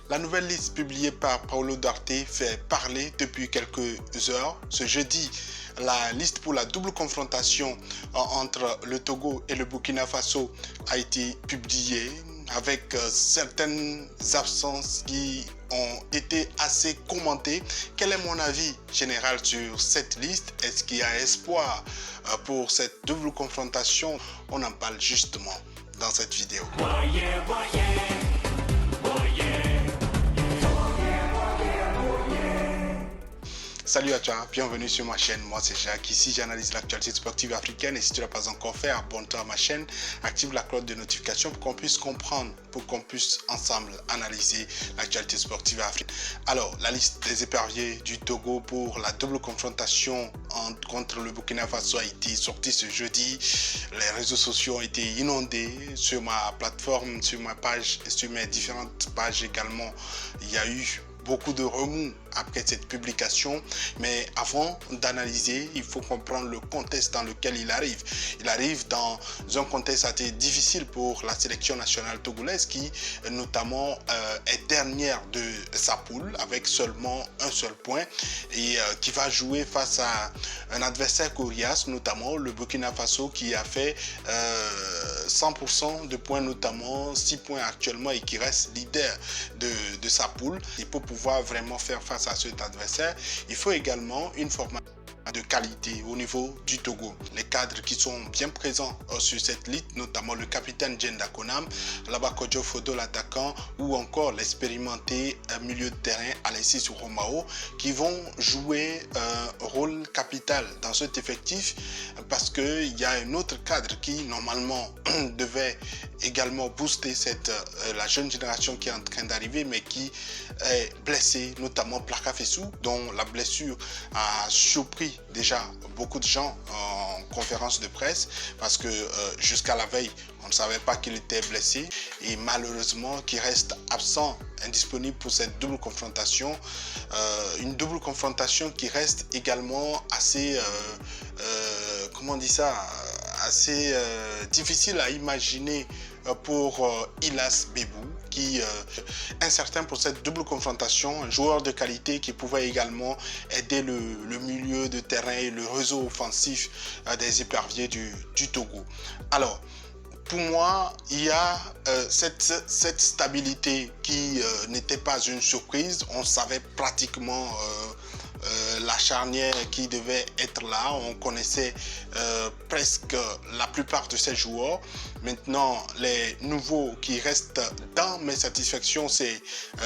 La nouvelle liste publiée par Paulo Duarte fait parler depuis quelques heures. Ce jeudi, la liste pour la double confrontation entre le Togo et le Burkina Faso a été publiée avec certaines absences qui ont été assez commentées. Quel est mon avis général sur cette liste? Est-ce qu'il y a espoir pour cette double confrontation? On en parle justement dans cette vidéo. Salut à toi, bienvenue sur ma chaîne, moi c'est Jacques, ici j'analyse l'actualité sportive africaine et si tu ne l'as pas encore fait, abonne-toi à ma chaîne, active la cloche de notification pour qu'on puisse comprendre, pour qu'on puisse ensemble analyser l'actualité sportive africaine. Alors, la liste des éperviers du Togo pour la double confrontation contre le Burkina Faso a été sortie ce jeudi. Les réseaux sociaux ont été inondés sur ma plateforme, sur ma page et sur mes différentes pages également. Il y a eu beaucoup de remous après cette publication, mais avant d'analyser, il faut comprendre le contexte dans lequel il arrive. Il arrive dans un contexte assez difficile pour la sélection nationale togolaise qui notamment est dernière de sa poule avec seulement un seul point et qui va jouer face à un adversaire coriace, notamment le Burkina Faso qui a fait 100% de points, notamment 6 points actuellement et qui reste leader de sa poule. Et pour pouvoir vraiment faire face à cet adversaire, il faut également une formation de qualité au niveau du Togo. Les cadres qui sont bien présents sur cette liste, notamment le capitaine Djenda Konam, Labakodjo Fodo l'attaquant ou encore l'expérimenté milieu de terrain Alexis Romao qui vont jouer un rôle capital dans cet effectif parce qu'il y a un autre cadre qui normalement devait également booster la jeune génération qui est en train d'arriver mais qui est blessé, notamment Plaka Fessou, dont la blessure a surpris déjà beaucoup de gens en conférence de presse parce que jusqu'à la veille on ne savait pas qu'il était blessé et malheureusement qu'il reste absent, indisponible pour cette double confrontation, une double confrontation qui reste également assez comment on dit ça, assez difficile à imaginer pour Ilas Bebou qui est incertain pour cette double confrontation, un joueur de qualité qui pouvait également aider le milieu de terrain et le réseau offensif des éperviers du Togo. Alors, pour moi, il y a cette stabilité qui n'était pas une surprise. On savait pratiquement la charnière qui devait être là. On connaissait presque la plupart de ces joueurs. Maintenant, les nouveaux qui restent dans mes satisfactions, c'est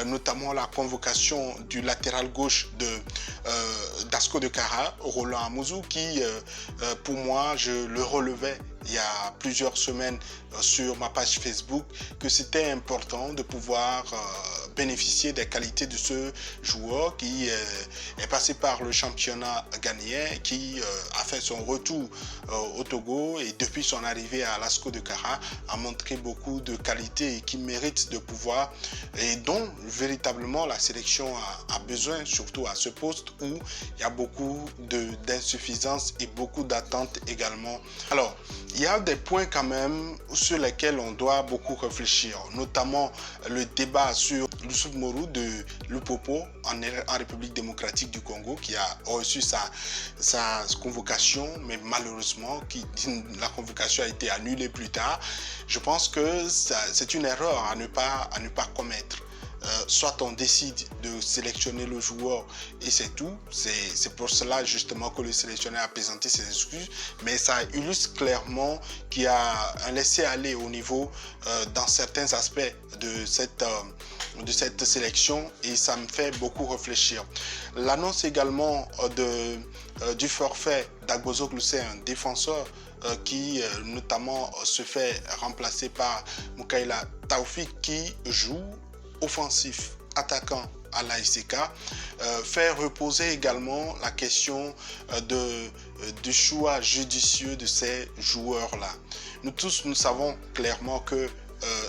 notamment la convocation du latéral gauche d'Asco de Kara, Roland Amouzou, qui pour moi, je le relevais il y a plusieurs semaines sur ma page Facebook que c'était important de pouvoir bénéficier des qualités de ce joueur qui est passé par le championnat ghanéen, qui a fait son retour au Togo et depuis son arrivée à l'Asco de Kara a montré beaucoup de qualités et qui mérite de pouvoir et dont véritablement la sélection a besoin, surtout à ce poste où il y a beaucoup d'insuffisances et beaucoup d'attentes également. Alors, il y a des points quand même sur lesquels on doit beaucoup réfléchir, notamment le débat sur Youssouf Morou de Lupopo en République démocratique du Congo qui a reçu sa convocation, mais malheureusement la convocation a été annulée plus tard. Je pense que c'est une erreur à ne pas commettre. Soit on décide de sélectionner le joueur et c'est tout. C'est pour cela justement que le sélectionneur a présenté ses excuses, mais ça illustre clairement qu'il y a un laisser-aller au niveau dans certains aspects de cette sélection et ça me fait beaucoup réfléchir. L'annonce également du forfait d'Agbozo Gloussé, un défenseur qui notamment se fait remplacer par Moukaïla Taoufik qui joue offensif, attaquant à l'ASK, faire reposer également la question du choix judicieux de ces joueurs-là. Nous tous, nous savons clairement que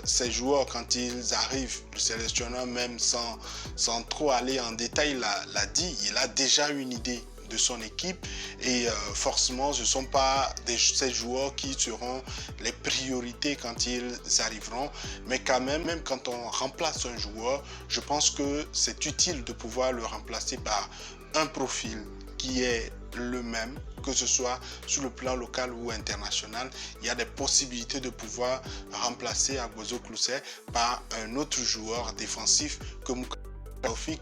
ces joueurs, quand ils arrivent, le sélectionneur même sans trop aller en détail l'a dit, il a déjà une idée de son équipe et forcément ce ne sont pas ces joueurs qui seront les priorités quand ils arriveront, mais quand même quand on remplace un joueur, je pense que c'est utile de pouvoir le remplacer par un profil qui est le même, que ce soit sur le plan local ou international. Il y a des possibilités de pouvoir remplacer Agbozo Clousset par un autre joueur défensif que Moukala Taoufik,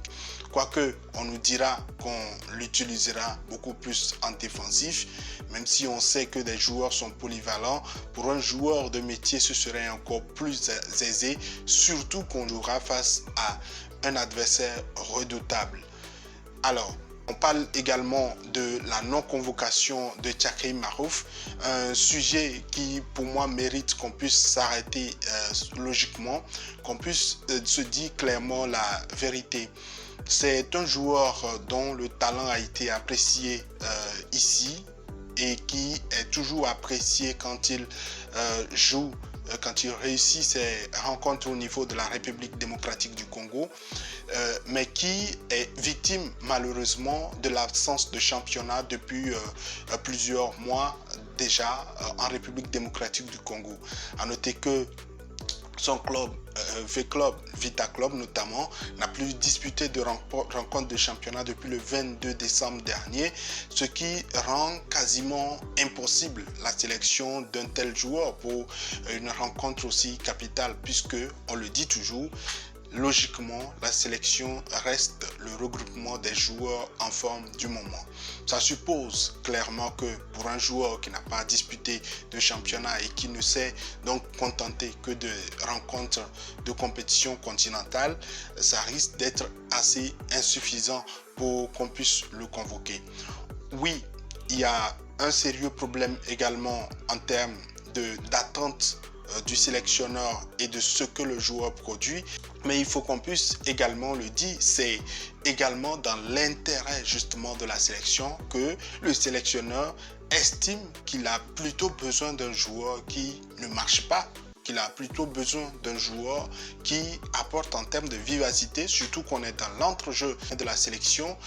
quoique on nous dira qu'on l'utilisera beaucoup plus en défensif, même si on sait que des joueurs sont polyvalents. Pour un joueur de métier, ce serait encore plus aisé, surtout qu'on jouera face à un adversaire redoutable. Alors, on parle également de la non-convocation de Tchakei Marouf, un sujet qui pour moi mérite qu'on puisse s'arrêter logiquement, qu'on puisse se dire clairement la vérité. C'est un joueur dont le talent a été apprécié ici et qui est toujours apprécié quand il joue, quand il réussit ses rencontres au niveau de la République démocratique du Congo, mais qui est victime malheureusement de l'absence de championnat depuis plusieurs mois déjà en République démocratique du Congo. À noter que son club, V-Club, Vita Club notamment, n'a plus disputé de rencontre de championnat depuis le 22 décembre dernier, ce qui rend quasiment impossible la sélection d'un tel joueur pour une rencontre aussi capitale, puisque, on le dit toujours, logiquement, la sélection reste le regroupement des joueurs en forme du moment. Ça suppose clairement que pour un joueur qui n'a pas disputé de championnat et qui ne s'est donc contenté que de rencontres de compétition continentale, ça risque d'être assez insuffisant pour qu'on puisse le convoquer. Oui, il y a un sérieux problème également en termes d'attente du sélectionneur et de ce que le joueur produit, mais il faut qu'on puisse également le dire, c'est également dans l'intérêt justement de la sélection que le sélectionneur estime qu'il a plutôt besoin d'un joueur qui ne marche pas, qu'il a plutôt besoin d'un joueur qui apporte en termes de vivacité, surtout qu'on est dans l'entrejeu de la sélection,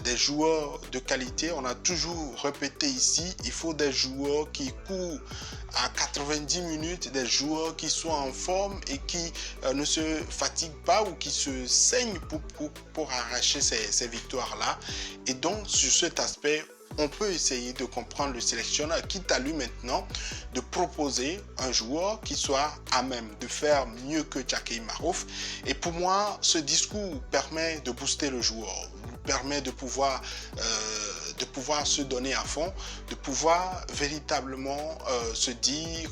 des joueurs de qualité. On a toujours répété ici, il faut des joueurs qui courent à 90 minutes, des joueurs qui soient en forme et qui ne se fatiguent pas ou qui se saignent pour arracher ces victoires-là. Et donc, sur cet aspect, on peut essayer de comprendre le sélectionneur, quitte à lui maintenant de proposer un joueur qui soit à même de faire mieux que Tchakei Marouf. Et pour moi, ce discours permet de booster le joueur, permet de pouvoir se donner à fond, de pouvoir véritablement se dire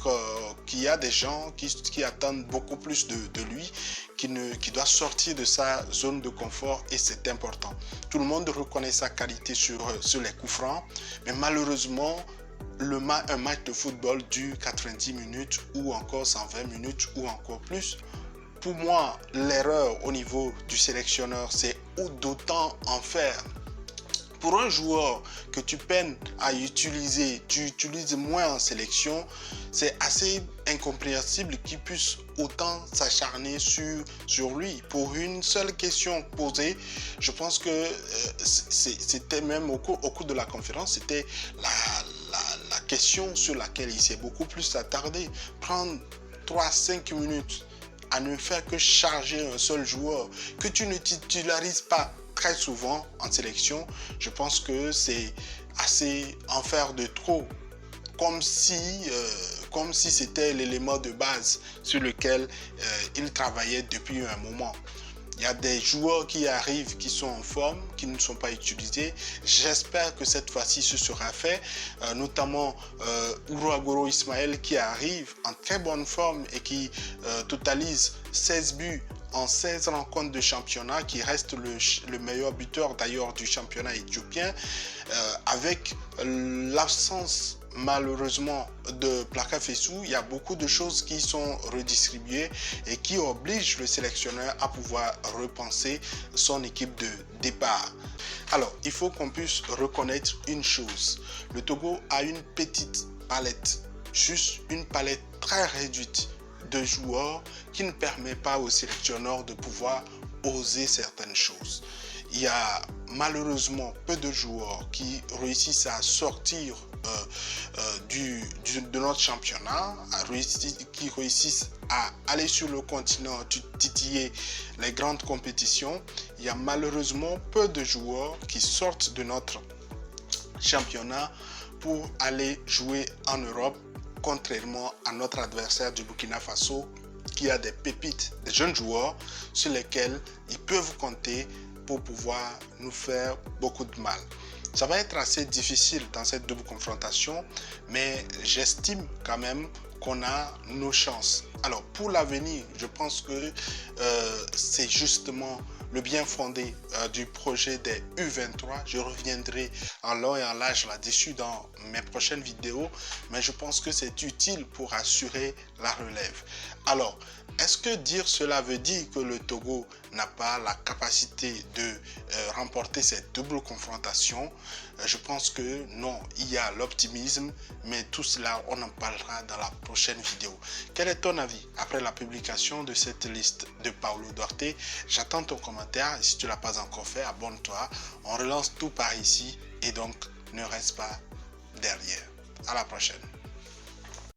qu'il y a des gens qui attendent beaucoup plus de lui, qui doit sortir de sa zone de confort, et c'est important. Tout le monde reconnaît sa qualité sur les coups francs, mais malheureusement, un match de football dure 90 minutes ou encore 120 minutes ou encore plus. Pour moi, l'erreur au niveau du sélectionneur, c'est d'autant en faire. Pour un joueur que tu peines à utiliser, tu utilises moins en sélection, c'est assez incompréhensible qu'il puisse autant s'acharner sur lui. Pour une seule question posée, je pense que c'était même au cours de la conférence, c'était la question sur laquelle il s'est beaucoup plus attardé. Prendre 3-5 minutes à ne faire que charger un seul joueur que tu ne titularises pas très souvent en sélection, je pense que c'est assez en faire de trop, comme si c'était l'élément de base sur lequel il travaillait depuis un moment. Il y a des joueurs qui arrivent, qui sont en forme, qui ne sont pas utilisés. J'espère que cette fois-ci ce sera fait, notamment Uruagoro Ismaël qui arrive en très bonne forme et qui totalise 16 buts en 16 rencontres de championnat, qui reste le meilleur buteur d'ailleurs du championnat éthiopien, avec l'absence malheureusement de Plaka Fessou. Il y a beaucoup de choses qui sont redistribuées et qui obligent le sélectionneur à pouvoir repenser son équipe de départ. Alors, il faut qu'on puisse reconnaître une chose. Le Togo a une petite palette, juste une palette très réduite de joueurs qui ne permet pas au sélectionneur de pouvoir oser certaines choses. Il y a malheureusement peu de joueurs qui réussissent à sortir de notre championnat, qui réussissent à aller sur le continent, titiller les grandes compétitions. Il y a malheureusement peu de joueurs qui sortent de notre championnat pour aller jouer en Europe, contrairement à notre adversaire du Burkina Faso qui a des pépites, des jeunes joueurs sur lesquels ils peuvent compter pour pouvoir nous faire beaucoup de mal. Ça va être assez difficile dans cette double confrontation, mais j'estime quand même qu'on a nos chances. Alors pour l'avenir, je pense que c'est justement le bien fondé du projet des U23. Je reviendrai en long et en large là-dessus dans mes prochaines vidéos, mais je pense que c'est utile pour assurer la relève. Alors, est-ce que dire cela veut dire que le Togo n'a pas la capacité de remporter cette double confrontation? Je pense que non, il y a l'optimisme, mais tout cela, on en parlera dans la prochaine vidéo. Quel est ton avis après la publication de cette liste de Paulo Duarte? J'attends ton commentaire. Si tu ne l'as pas encore fait, abonne-toi. On relance tout par ici et donc ne reste pas derrière. À la prochaine.